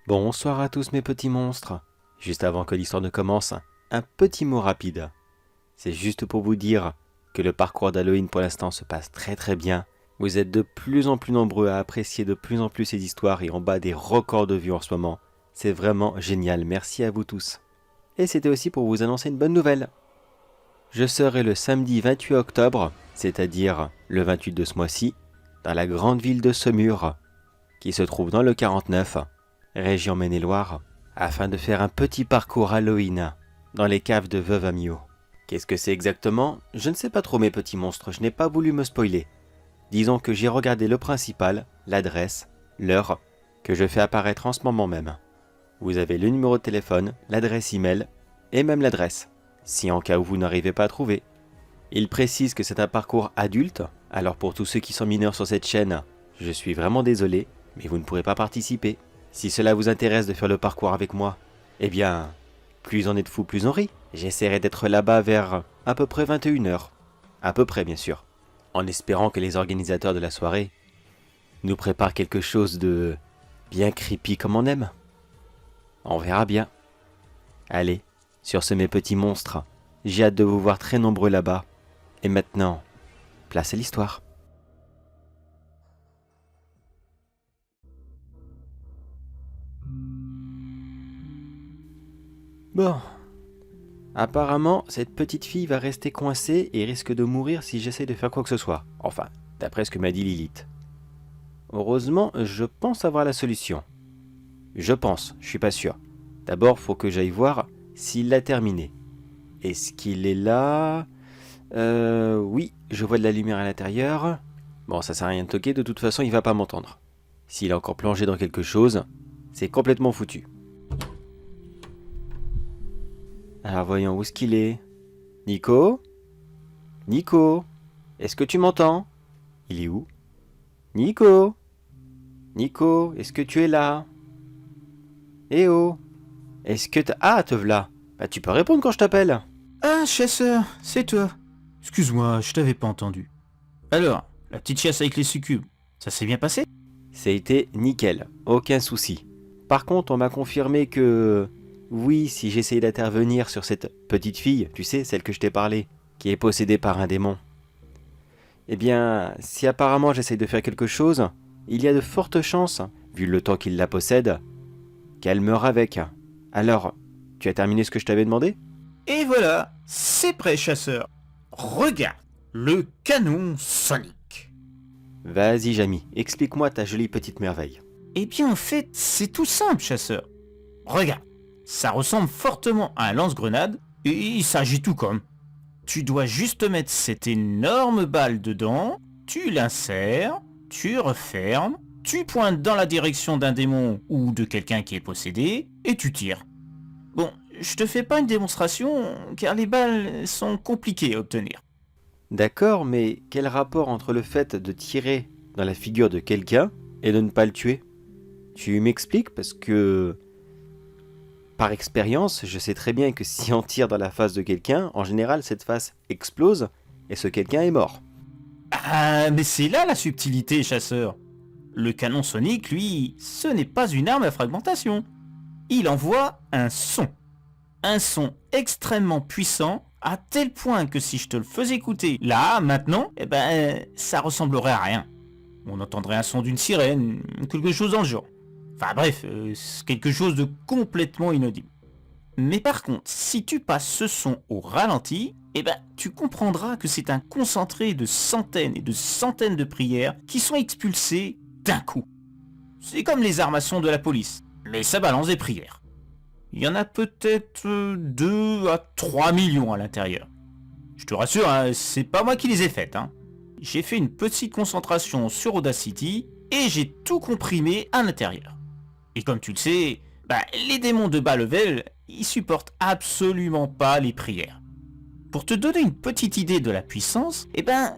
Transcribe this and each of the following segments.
Bonsoir à tous mes petits monstres. Juste avant que l'histoire ne commence, un petit mot rapide. C'est juste pour vous dire que le parcours d'Halloween pour l'instant se passe très très bien. Vous êtes de plus en plus nombreux à apprécier de plus en plus ces histoires et on bat des records de vues en ce moment. C'est vraiment génial, merci à vous tous. Et c'était aussi pour vous annoncer une bonne nouvelle. Je serai le samedi 28 octobre, c'est-à-dire le 28 de ce mois-ci, dans la grande ville de Saumur, qui se trouve dans le 49, région Maine-et-Loire, afin de faire un petit parcours Halloween dans les caves de Veuve Amiot. Qu'est-ce que c'est exactement? Je ne sais pas trop mes petits monstres, je n'ai pas voulu me spoiler. Disons que j'ai regardé le principal, l'adresse, l'heure, que je fais apparaître en ce moment même. Vous avez le numéro de téléphone, l'adresse email et même l'adresse, si en cas où vous n'arrivez pas à trouver. Il précise que c'est un parcours adulte, alors pour tous ceux qui sont mineurs sur cette chaîne, je suis vraiment désolé, mais vous ne pourrez pas participer. Si cela vous intéresse de faire le parcours avec moi, eh bien, plus on est de fous, plus on rit. J'essaierai d'être là-bas vers à peu près 21h. À peu près, bien sûr. En espérant que les organisateurs de la soirée nous préparent quelque chose de bien creepy comme on aime. On verra bien. Allez, sur ce mes petits monstres, j'ai hâte de vous voir très nombreux là-bas. Et maintenant, place à l'histoire. Bon. Apparemment, cette petite fille va rester coincée et risque de mourir si j'essaie de faire quoi que ce soit. Enfin, d'après ce que m'a dit Lilith. Heureusement, je pense avoir la solution. Je suis pas sûr. D'abord, faut que j'aille voir s'il l'a terminé. Est-ce qu'il est là? Oui, je vois de la lumière à l'intérieur. Bon, ça sert à rien de toquer, de toute façon, il va pas m'entendre. S'il est encore plongé dans quelque chose, c'est complètement foutu. Alors voyons, où est-ce qu'il est? Nico? Nico? Est-ce que tu m'entends? Il est où? Nico? Nico, est-ce que tu es là? Eh oh! Est-ce que Ah, te v'là! Bah tu peux répondre quand je t'appelle! Ah, chasseur, c'est toi. Excuse-moi, je t'avais pas entendu. Alors, la petite chasse avec les succubes, ça s'est bien passé? Ça a été nickel, aucun souci. Par contre, on m'a confirmé que... Oui, si j'essayais d'intervenir sur cette petite fille, tu sais, celle que je t'ai parlé, qui est possédée par un démon. Eh bien, si apparemment j'essaye de faire quelque chose, il y a de fortes chances, vu le temps qu'il la possède, qu'elle meure avec. Alors, tu as terminé ce que je t'avais demandé? Et voilà, c'est prêt, chasseur. Regarde, le canon sonique. Vas-y, Jamy, explique-moi ta jolie petite merveille. Eh bien, en fait, c'est tout simple, chasseur. Regarde, ça ressemble fortement à un lance-grenade, et il s'agit tout comme. Tu dois juste mettre cette énorme balle dedans, tu l'insères, tu refermes, tu pointes dans la direction d'un démon ou de quelqu'un qui est possédé, et tu tires. Bon, je te fais pas une démonstration, car les balles sont compliquées à obtenir. D'accord, mais quel rapport entre le fait de tirer dans la figure de quelqu'un et de ne pas le tuer? Tu m'expliques parce que... Par expérience, je sais très bien que si on tire dans la face de quelqu'un, en général cette face explose et ce quelqu'un est mort. Ah, mais c'est là la subtilité, chasseur. Le canon sonique, lui, ce n'est pas une arme à fragmentation. Il envoie un son. Un son extrêmement puissant, à tel point que si je te le faisais écouter là, maintenant, eh ben, ça ressemblerait à rien. On entendrait un son d'une sirène, quelque chose dans le genre. Enfin bref, c'est quelque chose de complètement inaudible. Mais par contre, si tu passes ce son au ralenti, eh ben, tu comprendras que c'est un concentré de centaines et de centaines de prières qui sont expulsées d'un coup. C'est comme les armations de la police, mais ça balance des prières. Il y en a peut-être 2 à 3 millions à l'intérieur. Je te rassure, hein, c'est pas moi qui les ai faites. Hein. J'ai fait une petite concentration sur Audacity et j'ai tout comprimé à l'intérieur. Et comme tu le sais, les démons de bas level, ils supportent absolument pas les prières. Pour te donner une petite idée de la puissance,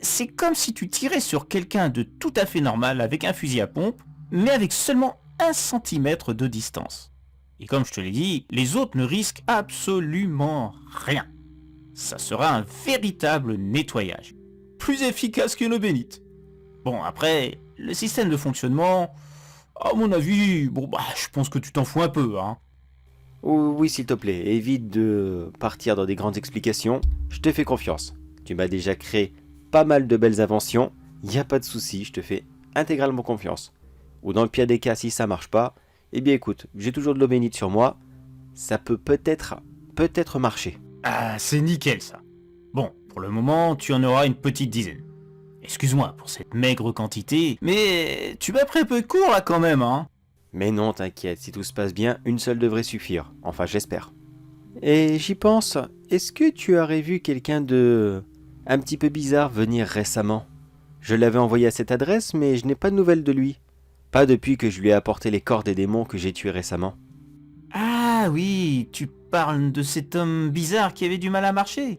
c'est comme si tu tirais sur quelqu'un de tout à fait normal avec un fusil à pompe, mais avec seulement 1 cm de distance. Et comme je te l'ai dit, les autres ne risquent absolument rien. Ça sera un véritable nettoyage. Plus efficace qu'une eau bénite. Bon, après, le système de fonctionnement, à mon avis, je pense que tu t'en fous un peu, hein. Oui, s'il te plaît, évite de partir dans des grandes explications. Je te fais confiance. Tu m'as déjà créé pas mal de belles inventions. Y a pas de souci, je te fais intégralement confiance. Ou dans le pire des cas, si ça marche pas, eh bien écoute, j'ai toujours de l'eau bénite sur moi. Ça peut-être marcher. Ah, c'est nickel ça. Bon, pour le moment, tu en auras une petite dizaine. Excuse-moi pour cette maigre quantité, mais tu m'as pris un peu de court là quand même, hein. Mais non, t'inquiète, si tout se passe bien, une seule devrait suffire. Enfin, j'espère. Et j'y pense, est-ce que tu aurais vu quelqu'un de un petit peu bizarre venir récemment? Je l'avais envoyé à cette adresse, mais je n'ai pas de nouvelles de lui. Pas depuis que je lui ai apporté les corps des démons que j'ai tués récemment. Ah oui, tu parles de cet homme bizarre qui avait du mal à marcher.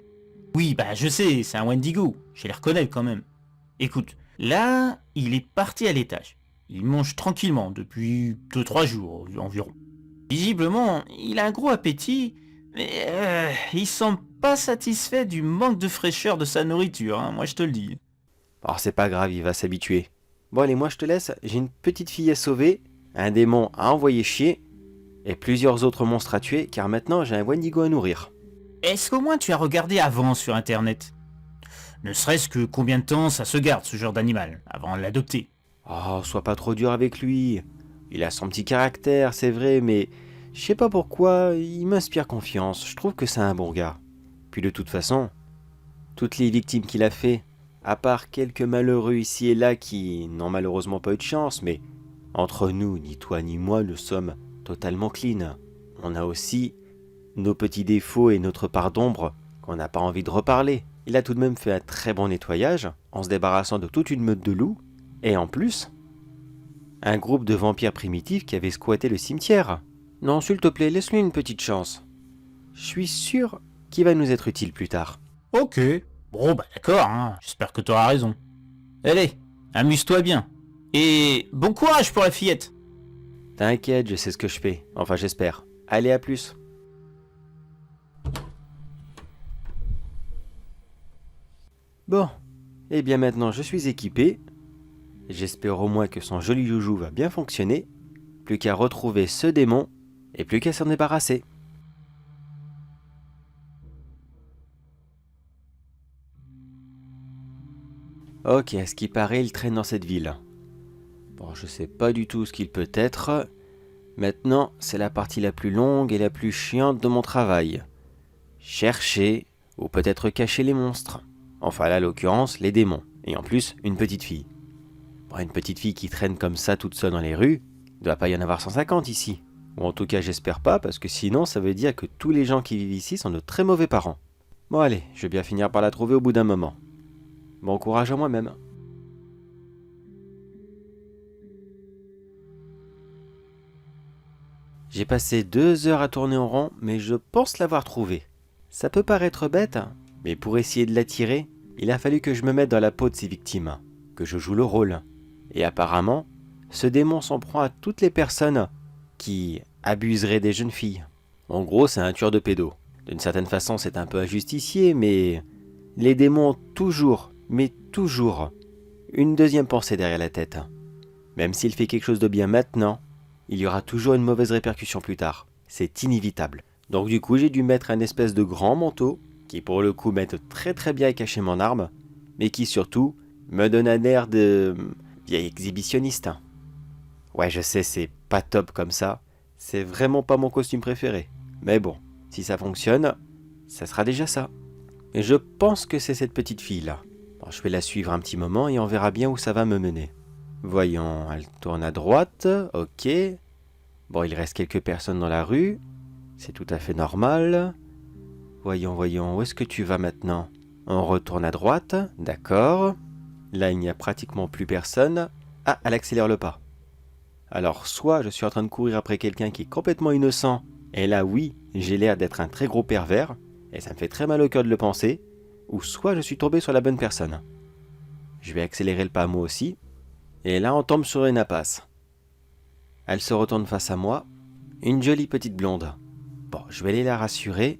Oui, je sais, c'est un Wendigo, je les reconnais quand même. Écoute, là, il est parti à l'étage. Il mange tranquillement depuis 2-3 jours environ. Visiblement, il a un gros appétit, mais il semble pas satisfait du manque de fraîcheur de sa nourriture, hein, moi je te le dis. Alors c'est pas grave, il va s'habituer. Bon allez, moi je te laisse, j'ai une petite fille à sauver, un démon à envoyer chier, et plusieurs autres monstres à tuer, car maintenant j'ai un Wendigo à nourrir. Est-ce qu'au moins tu as regardé avant sur internet? Ne serait-ce que combien de temps ça se garde ce genre d'animal, avant de l'adopter? Oh, sois pas trop dur avec lui. Il a son petit caractère, c'est vrai, mais je sais pas pourquoi, il m'inspire confiance, je trouve que c'est un bon gars. Puis de toute façon, toutes les victimes qu'il a fait, à part quelques malheureux ici et là qui n'ont malheureusement pas eu de chance, mais entre nous, ni toi ni moi, nous sommes totalement clean. On a aussi nos petits défauts et notre part d'ombre qu'on n'a pas envie de reparler. Il a tout de même fait un très bon nettoyage en se débarrassant de toute une meute de loups, et en plus, un groupe de vampires primitifs qui avaient squatté le cimetière. Non, s'il te plaît, laisse-lui une petite chance. Je suis sûr qu'il va nous être utile plus tard. Ok, bon d'accord, hein. J'espère que tu auras raison. Allez, amuse-toi bien. Et bon courage pour la fillette. T'inquiète, je sais ce que je fais. Enfin, j'espère. Allez, à plus. Bon, et bien maintenant je suis équipé. J'espère au moins que son joli joujou va bien fonctionner. Plus qu'à retrouver ce démon et plus qu'à s'en débarrasser. Ok, à ce qui paraît, il traîne dans cette ville. Bon, je sais pas du tout ce qu'il peut être. Maintenant, c'est la partie la plus longue et la plus chiante de mon travail. Chercher, ou peut-être cacher les monstres. Enfin là, à l'occurrence, les démons. Et en plus, une petite fille. Bon, une petite fille qui traîne comme ça toute seule dans les rues, il doit pas y en avoir 150 ici. Ou en tout cas, j'espère pas, parce que sinon, ça veut dire que tous les gens qui vivent ici sont de très mauvais parents. Bon allez, je vais bien finir par la trouver au bout d'un moment. Bon courage à moi-même. J'ai passé 2 heures à tourner en rond, mais je pense l'avoir trouvée. Ça peut paraître bête, mais pour essayer de l'attirer, il a fallu que je me mette dans la peau de ses victimes, que je joue le rôle. Et apparemment, ce démon s'en prend à toutes les personnes qui abuseraient des jeunes filles. En gros, c'est un tueur de pédos. D'une certaine façon, c'est un peu injusticié, mais les démons ont toujours, mais toujours, une deuxième pensée derrière la tête. Même s'il fait quelque chose de bien maintenant, il y aura toujours une mauvaise répercussion plus tard. C'est inévitable. Donc du coup, j'ai dû mettre un espèce de grand manteau, qui pour le coup m'aide très très bien à cacher mon arme, mais qui surtout me donne un air de vieil exhibitionniste. Ouais, je sais, c'est pas top comme ça. C'est vraiment pas mon costume préféré. Mais bon, si ça fonctionne, ça sera déjà ça. Et je pense que c'est cette petite fille-là. Bon, je vais la suivre un petit moment et on verra bien où ça va me mener. Voyons, elle tourne à droite, ok. Bon, il reste quelques personnes dans la rue. C'est tout à fait normal. Voyons, où est-ce que tu vas maintenant? On retourne à droite, d'accord. Là, il n'y a pratiquement plus personne. Ah, elle accélère le pas. Alors, soit je suis en train de courir après quelqu'un qui est complètement innocent, et là, oui, j'ai l'air d'être un très gros pervers, et ça me fait très mal au cœur de le penser, ou soit je suis tombé sur la bonne personne. Je vais accélérer le pas moi aussi, et là, on tombe sur une impasse. Elle se retourne face à moi, Une jolie petite blonde. Bon, je vais aller la rassurer.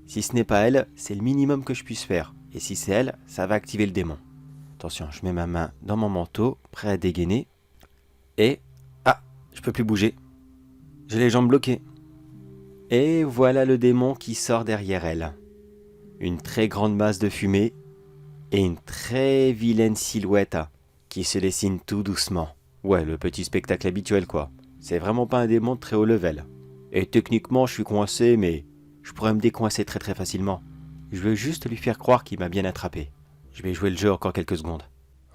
Si ce n'est pas elle, c'est le minimum que je puisse faire. Et si c'est elle, ça va activer le démon. Attention, je mets ma main dans mon manteau, prêt à dégainer. Et... Ah, je peux plus bouger. J'ai les jambes bloquées. Et voilà le démon qui sort derrière elle. Une très grande masse de fumée et une très vilaine silhouette qui se dessine tout doucement. Ouais, le petit spectacle habituel quoi. C'est vraiment pas un démon de très haut level. Et techniquement, je suis coincé, mais je pourrais me décoincer très très facilement. Je veux juste lui faire croire qu'il m'a bien attrapé. Je vais jouer le jeu encore quelques secondes.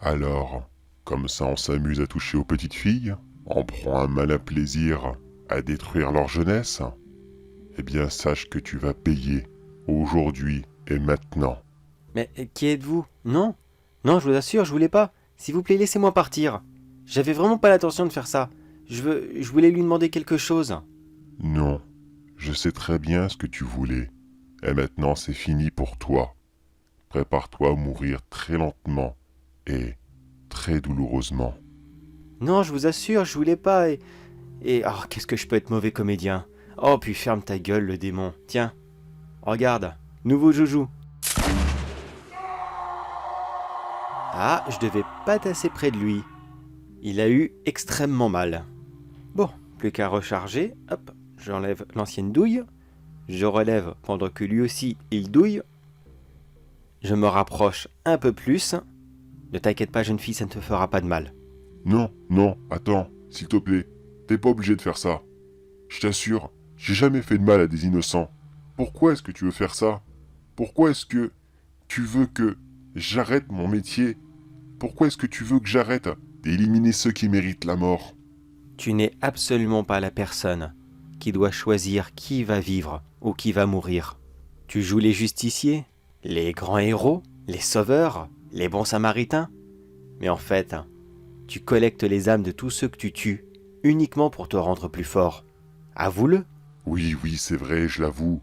Alors, comme ça on s'amuse à toucher aux petites filles, on prend un malin plaisir à détruire leur jeunesse, eh bien sache que tu vas payer, aujourd'hui et maintenant. Mais qui êtes-vous? Non, non, je vous assure, je voulais pas. S'il vous plaît, laissez-moi partir. J'avais vraiment pas l'intention de faire ça. Je voulais lui demander quelque chose. Non, je sais très bien ce que tu voulais, et maintenant c'est fini pour toi. Prépare-toi à mourir très lentement et très douloureusement. Non, je vous assure, je voulais pas oh, qu'est-ce que je peux être mauvais comédien. Oh, puis ferme ta gueule, le démon. Tiens, regarde, nouveau joujou. Ah, je devais pas être assez près de lui. Il a eu extrêmement mal. Bon, plus qu'à recharger. Hop, j'enlève l'ancienne douille. Je relève pendant que lui aussi, il douille. Je me rapproche un peu plus. Ne t'inquiète pas, jeune fille, ça ne te fera pas de mal. Non, non, attends, s'il te plaît, t'es pas obligé de faire ça. Je t'assure, j'ai jamais fait de mal à des innocents. Pourquoi est-ce que tu veux faire ça? Pourquoi est-ce que tu veux que j'arrête mon métier? Pourquoi est-ce que tu veux que j'arrête d'éliminer ceux qui méritent la mort? Tu n'es absolument pas la personne qui doit choisir qui va vivre ou qui va mourir. Tu joues les justiciers, les grands héros, les sauveurs, les bons samaritains. Mais en fait, tu collectes les âmes de tous ceux que tu tues uniquement pour te rendre plus fort. Avoue-le. Oui, oui, c'est vrai, je l'avoue.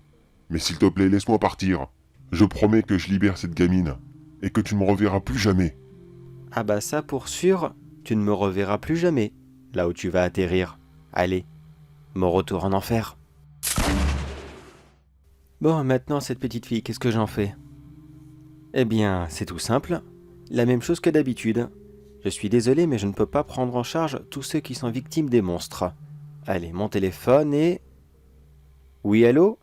Mais s'il te plaît, laisse-moi partir. Je promets que je libère cette gamine et que tu ne me reverras plus jamais. Ah bah ça pour sûr, tu ne me reverras plus jamais, là où tu vas atterrir. Allez, mon retour en enfer. Bon, maintenant cette petite fille, qu'est-ce que j'en fais? Eh bien, c'est tout simple. La même chose que d'habitude. Je suis désolé, mais je ne peux pas prendre en charge tous ceux qui sont victimes des monstres. Allez, mon téléphone et... Oui, allô?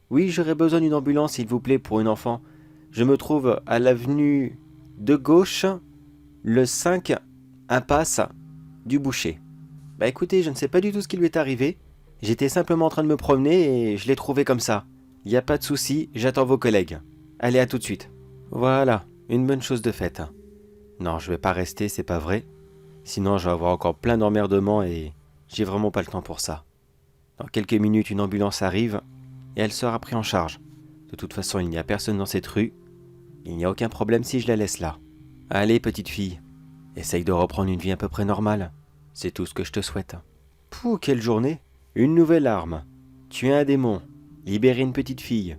Oui, j'aurais besoin d'une ambulance, s'il vous plaît, pour une enfant. Je me trouve à l'avenue de gauche, le 5, impasse du Boucher. Bah écoutez, je ne sais pas du tout ce qui lui est arrivé. J'étais simplement en train de me promener et je l'ai trouvé comme ça. Il n'y a pas de souci, j'attends vos collègues. Allez, à tout de suite. Voilà, une bonne chose de faite. Non, je vais pas rester, c'est pas vrai. Sinon, je vais avoir encore plein d'emmerdements et j'ai vraiment pas le temps pour ça. Dans quelques minutes, une ambulance arrive et elle sera prise en charge. De toute façon, il n'y a personne dans cette rue. Il n'y a aucun problème si je la laisse là. Allez, petite fille, essaye de reprendre une vie à peu près normale. C'est tout ce que je te souhaite. Pouh, quelle journée! Une nouvelle arme, tuer un démon, libérer une petite fille,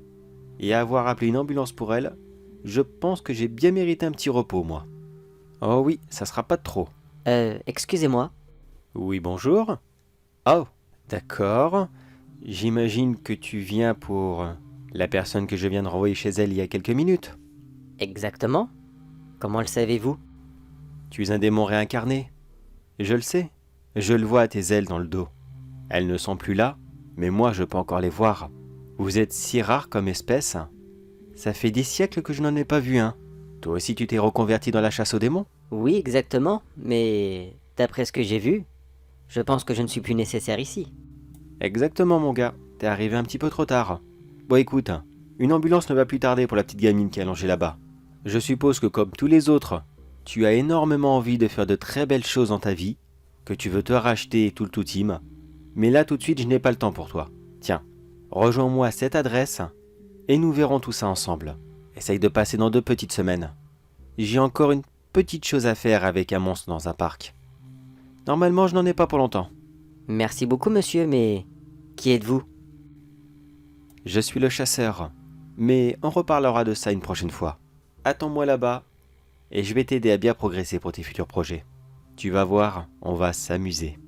et avoir appelé une ambulance pour elle, je pense que j'ai bien mérité un petit repos, moi. Oh oui, ça sera pas de trop. Excusez-moi. Oui, bonjour. Oh, d'accord. J'imagine que tu viens pour la personne que je viens de renvoyer chez elle il y a quelques minutes. Exactement. Comment le savez-vous? Tu es un démon réincarné. Je le sais. Je le vois à tes ailes dans le dos. Elles ne sont plus là, mais moi je peux encore les voir. Vous êtes si rare comme espèce. Ça fait des siècles que je n'en ai pas vu un. Toi aussi tu t'es reconverti dans la chasse aux démons? Oui, exactement. Mais d'après ce que j'ai vu, je pense que je ne suis plus nécessaire ici. Exactement mon gars, t'es arrivé un petit peu trop tard. Bon écoute, une ambulance ne va plus tarder pour la petite gamine qui est allongée là-bas. Je suppose que comme tous les autres, tu as énormément envie de faire de très belles choses dans ta vie, que tu veux te racheter tout le tout team, mais là tout de suite je n'ai pas le temps pour toi. Tiens, rejoins-moi à cette adresse et nous verrons tout ça ensemble. Essaye de passer dans 2 petites semaines. J'ai encore une petite chose à faire avec un monstre dans un parc. Normalement je n'en ai pas pour longtemps. Merci beaucoup, monsieur, mais qui êtes-vous? Je suis le chasseur, mais on reparlera de ça une prochaine fois. Attends-moi là-bas, et je vais t'aider à bien progresser pour tes futurs projets. Tu vas voir, on va s'amuser.